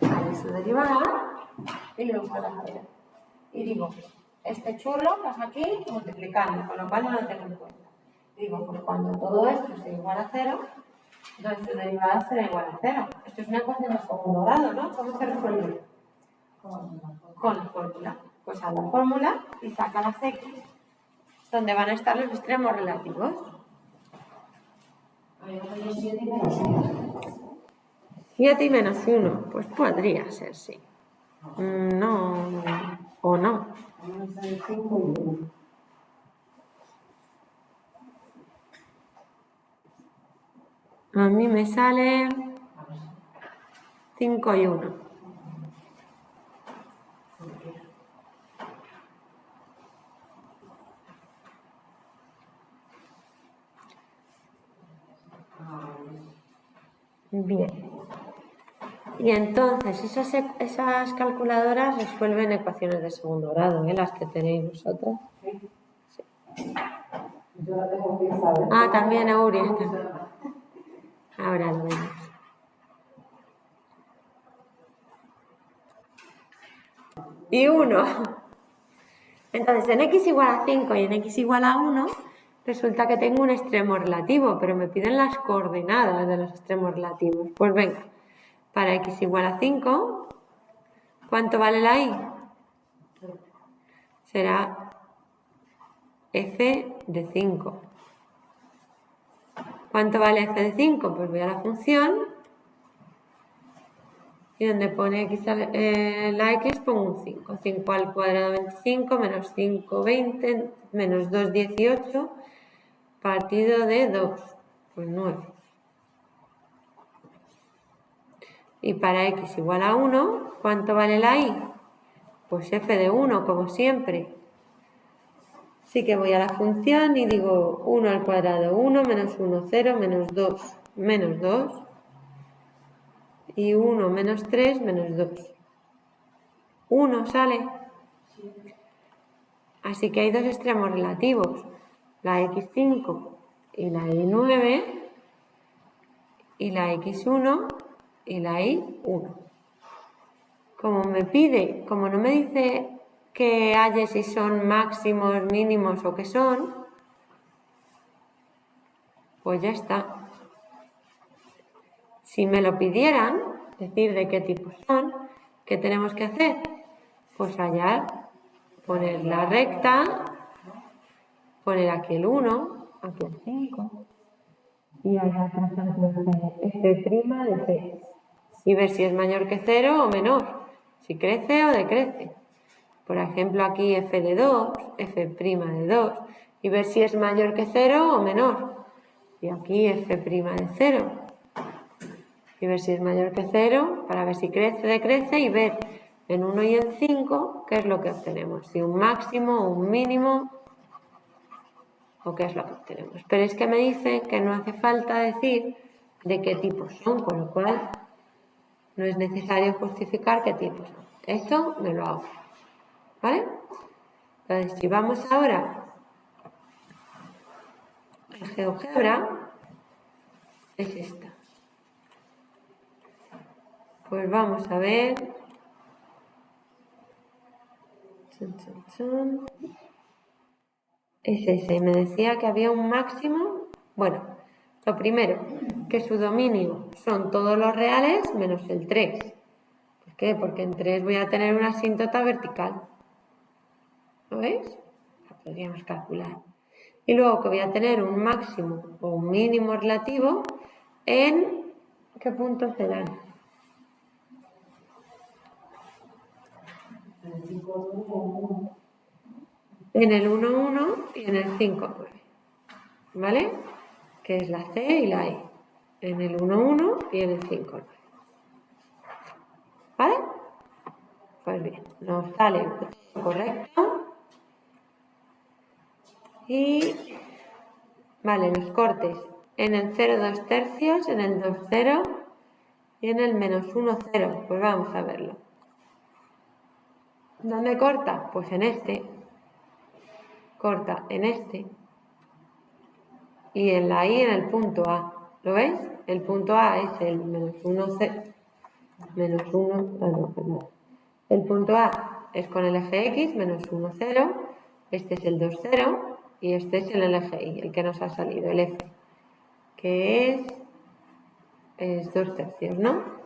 Vale su derivada y lo igual a 0. Y digo, este churro pasa aquí multiplicando, con lo cual no lo tengo en cuenta. Digo, pues cuando todo esto sea igual a 0, entonces su derivada será igual a 0. Esto es una ecuación de segundo grado, ¿no? ¿Cómo se resuelve? Con la fórmula. Pues a la fórmula y saca las x, donde van a estar los extremos relativos. 7 y menos 1, pues podría ser, sí. No, o no. Vamos a ver 5 y 1. A mí me sale 5 y 1. Bien. Y entonces esas calculadoras resuelven ecuaciones de segundo grado, las que tenéis vosotras. Yo la tengo que saber. Ah, también Aurea. Ahora lo vemos. Y 1. Entonces, en x igual a 5 y en x igual a 1, resulta que tengo un extremo relativo, pero me piden las coordenadas de los extremos relativos. Pues venga, para x igual a 5, ¿cuánto vale la y? Será f de 5. ¿Cuánto vale f de 5? Pues voy a la función y donde pone x la x pongo un 5. 5 al cuadrado 25 menos 5 20 menos 2 18 partido de 2, pues 9. Y para x igual a 1, ¿cuánto vale la y? Pues f de 1, como siempre. Así que voy a la función y digo 1 al cuadrado 1 menos 1 0 menos 2 menos 2 y 1 menos 3 menos 2. 1 sale. Así que hay dos extremos relativos, la x5 y la y9 y la x1 y la y1. Como me pide, como no me dice que haya si son máximos, mínimos o qué son, pues ya está. Si me lo pidieran, decir de qué tipo son, ¿qué tenemos que hacer? Pues hallar, poner la recta, poner aquí el 1, aquí el 5 y hallar, por ejemplo, f' de 6 y ver si es mayor que 0 o menor, si crece o decrece. Por ejemplo, aquí f de 2, f' de 2 y ver si es mayor que 0 o menor. Y aquí f' de 0 y ver si es mayor que 0 para ver si crece, decrece y ver en 1 y en 5 qué es lo que obtenemos, si un máximo o un mínimo o qué es lo que obtenemos. Pero es que me dicen que no hace falta decir de qué tipos son, con lo cual no es necesario justificar qué tipos son. Eso me lo hago. ¿Vale? Entonces, si vamos ahora a GeoGebra, es esta. Pues vamos a ver. Es ese. Me decía que había un máximo. Bueno, lo primero, que su dominio son todos los reales menos el 3. ¿Por qué? Porque en 3 voy a tener una asíntota vertical. ¿Lo veis? La podríamos calcular. Y luego que voy a tener un máximo o un mínimo relativo en... ¿Qué puntos serán? En el 1, 1 y en el 5, 9. ¿Vale? Que es la C y la E. En el 1, 1 y en el 5, 9. ¿Vale? Pues bien, nos sale correcto. Y... Vale, los cortes en el 0, 2 tercios, en el 2, 0 y en el menos 1, 0. Pues vamos a verlo. ¿Dónde corta? Pues en este. Corta en este. Y en la I en el punto A. ¿Lo veis? El punto A es el menos 1, 0. Menos 1, perdón. El punto A es con el eje X, menos 1, 0. Este es el 2, 0. Y este es el eje Y, el que nos ha salido, el F. Que es 2 tercios, ¿no?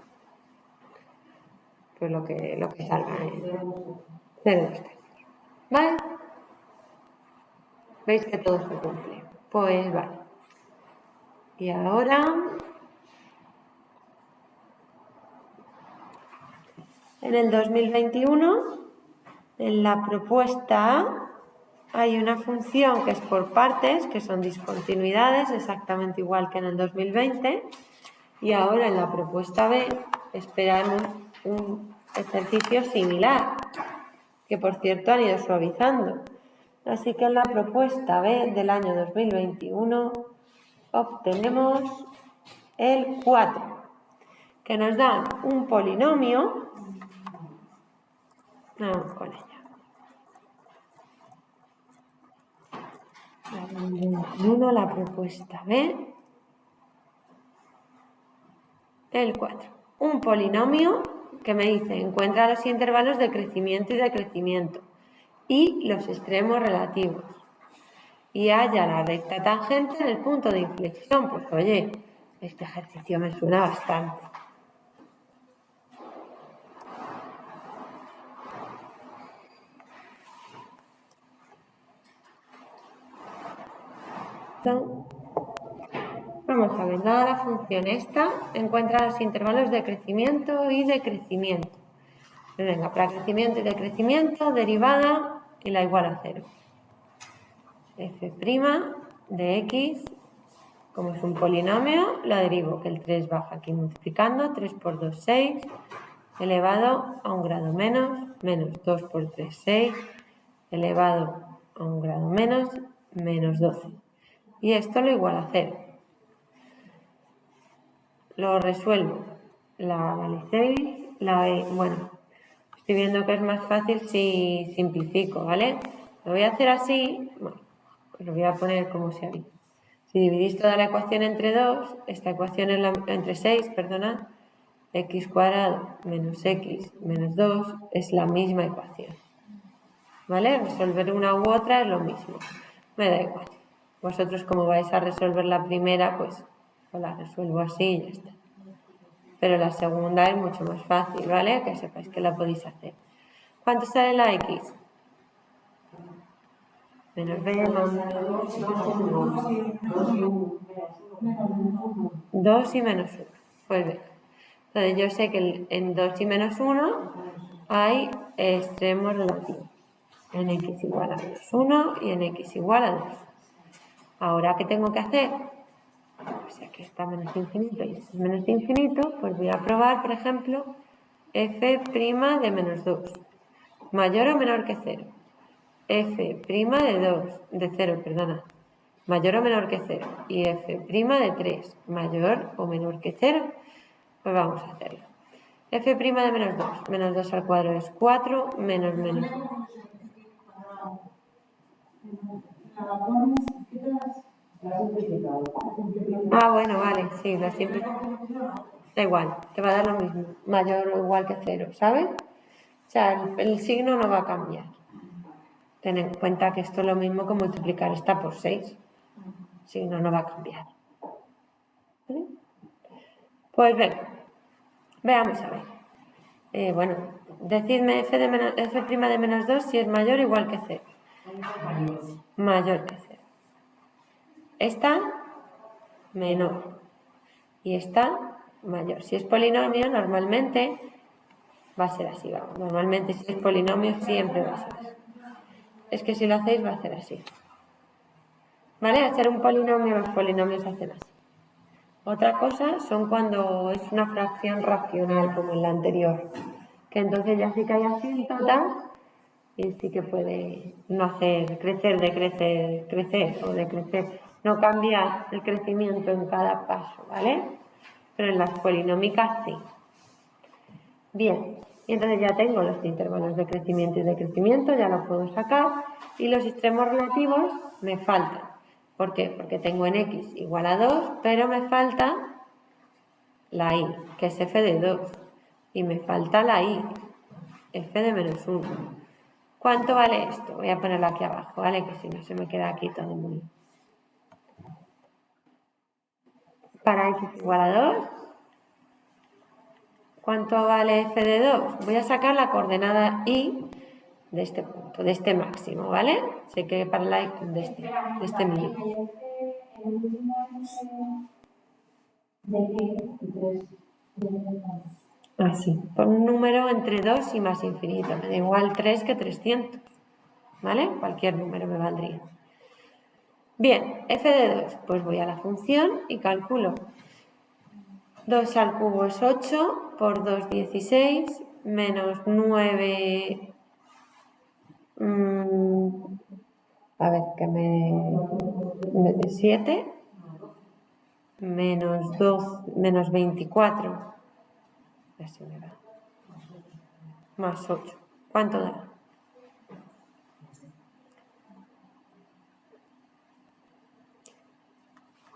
Pues lo que salga, 0, 2 tercios. ¿Vale? ¿Veis que todo se cumple? Pues vale. Y ahora En el 2021, en la propuesta A, hay una función que es por partes, que son discontinuidades, exactamente igual que en el 2020. Y ahora en la propuesta B esperamos un ejercicio similar, que por cierto han ido suavizando. Así que en la propuesta B del año 2021 obtenemos el 4, que nos da un polinomio. Vamos con ella. La propuesta B, el 4. Un polinomio que me dice encuentra los intervalos de crecimiento y decrecimiento y los extremos relativos. Y halla la recta tangente en el punto de inflexión. Pues oye, este ejercicio me suena bastante. Vamos a ver, dada la función esta, encuentra los intervalos de crecimiento y decrecimiento. Venga, para crecimiento y decrecimiento, derivada y la igual a 0. F' de x, como es un polinomio, lo derivo, que el 3 baja aquí multiplicando, 3 por 2, 6, elevado a un grado menos 2 por 3, 6, elevado a un grado menos 12. Y esto lo igual a 0. Lo resuelvo. La vale 6, la E, bueno, estoy viendo que es más fácil si simplifico, ¿vale? Lo voy a hacer así, bueno, pues lo voy a poner como se haría. Si dividís toda la ecuación entre 2, esta ecuación es entre 6, perdona, x cuadrado menos x menos 2 es la misma ecuación. ¿Vale? Resolver una u otra es lo mismo. Me da igual. Vosotros como vais a resolver la primera, pues la resuelvo así y ya está. Pero la segunda es mucho más fácil, ¿vale? Que sepáis que la podéis hacer. ¿Cuánto sale la x? Menos b más 2 y menos 1. Pues bien. Entonces yo sé que en 2 y menos 1 hay extremos relativos. En x igual a menos 1 y en x igual a 2. Ahora, ¿qué tengo que hacer? Pues aquí está menos infinito y esto es menos infinito, pues voy a probar, por ejemplo, f' de menos 2, mayor o menor que 0. F' de 0, perdona, mayor o menor que 0. Y f' de 3, mayor o menor que 0. Pues vamos a hacerlo. F' de menos 2 al cuadrado es 4, menos. Ah, bueno, vale, sí, la simplificación. Da igual, te va a dar lo mismo, mayor o igual que 0, ¿sabes? O sea, el signo no va a cambiar. Ten en cuenta que esto es lo mismo que multiplicar esta por 6. El signo no va a cambiar. ¿Vale? Pues venga, veamos a ver. Bueno, decidme f' de menos 2 si es mayor o igual que 0. Mayor que 0. Esta, menor. Y esta, mayor. Si es polinomio, normalmente va a ser así. Vamos. Normalmente si es polinomio siempre va a ser así. Es que si lo hacéis va a ser así. ¿Vale? Al ser un polinomio, los polinomios hacen así. Otra cosa son cuando es una fracción racional, como en la anterior. Que entonces ya sí que hay asíntotas y sí que puede no hacer crecer, crecer o decrecer. No cambia el crecimiento en cada paso, ¿vale? Pero en las polinómicas sí. Bien, y entonces ya tengo los intervalos de crecimiento y decrecimiento, ya los puedo sacar, y los extremos relativos me faltan. ¿Por qué? Porque tengo en x igual a 2, pero me falta la y, que es f de 2, y me falta la y, f de menos 1. ¿Cuánto vale esto? Voy a ponerlo aquí abajo, ¿vale? Que si no se me queda aquí todo muy... Para x igual a 2, ¿cuánto vale f de 2? Voy a sacar la coordenada y de este punto, de este máximo, ¿vale? Sé que para la de este mínimo. Así, por un número entre 2 y más infinito. Me da igual 3 que 300. ¿Vale? Cualquier número me valdría. Bien, f de 2. Pues voy a la función y calculo. 2 al cubo es 8, por 2, 16, menos 9... a ver, que me... 7, menos 2, menos 24. Así me va. Más 8. ¿Cuánto da?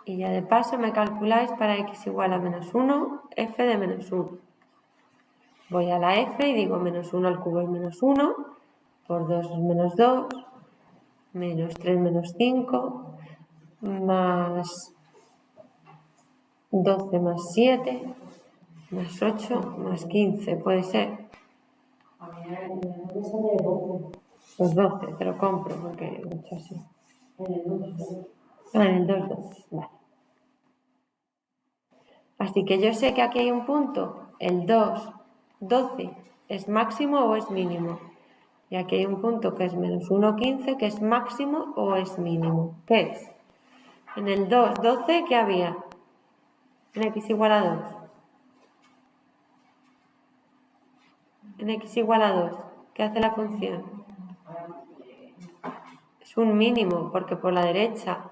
Y ya de paso me calculáis para x igual a menos 1, f de menos 1. Voy a la f y digo menos 1 al cubo es menos 1, por 2 es menos 2, menos 3 menos 5, más 12 más 7, más 8, más 15, puede ser. A mí me sale 12. Pues 12, te lo compro porque he hecho así. En el 2. En el 2, 12, vale. Así que yo sé que aquí hay un punto, el 2, 12, ¿es máximo o es mínimo? Y aquí hay un punto que es menos 1, 15, que es máximo o es mínimo. ¿Qué es? En el 2, 12, ¿qué había? En x igual a 2. En x igual a 2, ¿qué hace la función? Es un mínimo, porque por la derecha,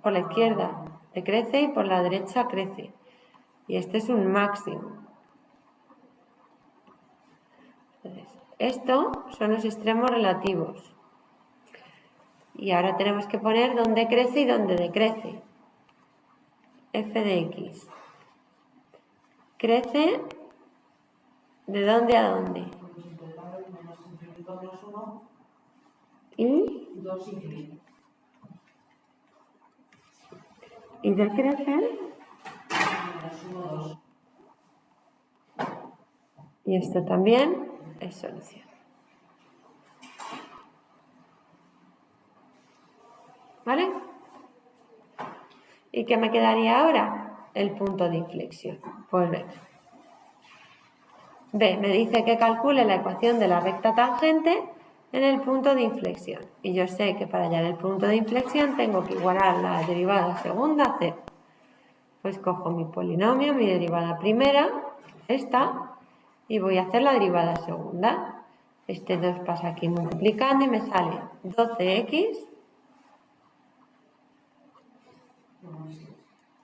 por la izquierda decrece y por la derecha crece. Y este es un máximo. Entonces, esto son los extremos relativos. Y ahora tenemos que poner dónde crece y dónde decrece. F de x. Crece ¿de dónde a dónde? Menos infinito menos 1. ¿Y? 2 infinito. ¿Y decrece? Menos 1, 2. Y esto también es solución. ¿Vale? ¿Y qué me quedaría ahora? El punto de inflexión. Pues venga. B, me dice que calcule la ecuación de la recta tangente en el punto de inflexión. Y yo sé que para hallar el punto de inflexión tengo que igualar la derivada segunda a 0. Pues cojo mi polinomio, mi derivada primera, esta, y voy a hacer la derivada segunda. Este 2 pasa aquí multiplicando y me sale 12x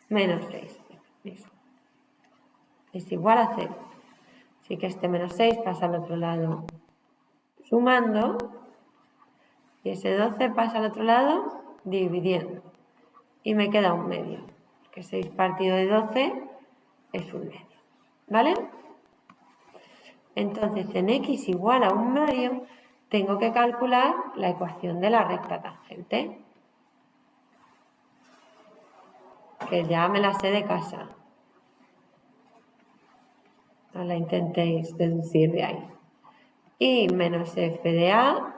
menos 6. Eso. Es igual a 0. Así que este menos 6 pasa al otro lado sumando y ese 12 pasa al otro lado dividiendo. Y me queda un medio, que 6 partido de 12 es un medio. ¿Vale? Entonces en x igual a un medio tengo que calcular la ecuación de la recta tangente, que ya me la sé de casa. No la intentéis deducir de ahí. Y menos f de a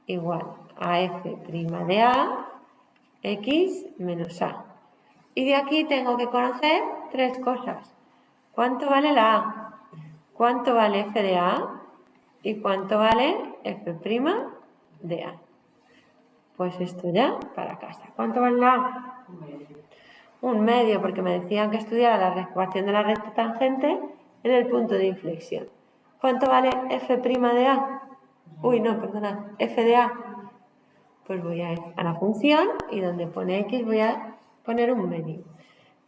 igual a f' de a, x menos a. Y de aquí tengo que conocer tres cosas. ¿Cuánto vale la a? ¿Cuánto vale f de a? ¿Y cuánto vale f' de a? Pues esto ya para casa. ¿Cuánto vale la a? Un medio, porque me decían que estudiara la ecuación de la recta tangente en el punto de inflexión. ¿Cuánto vale f' de a? Uy, no, perdona, f de a. Pues voy a la función y donde pone x voy a poner un medio.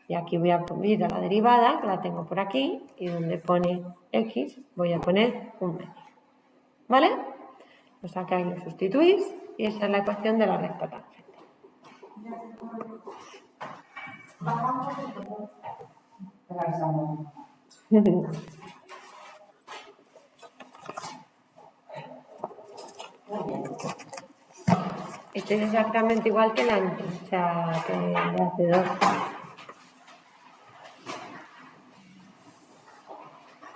Y aquí voy a ir a la derivada, que la tengo por aquí, y donde pone x voy a poner un medio. ¿Vale? Lo sacáis, lo sustituís y esa es la ecuación de la recta tangente. Este es exactamente igual que el antes, o sea, que el de hace 2.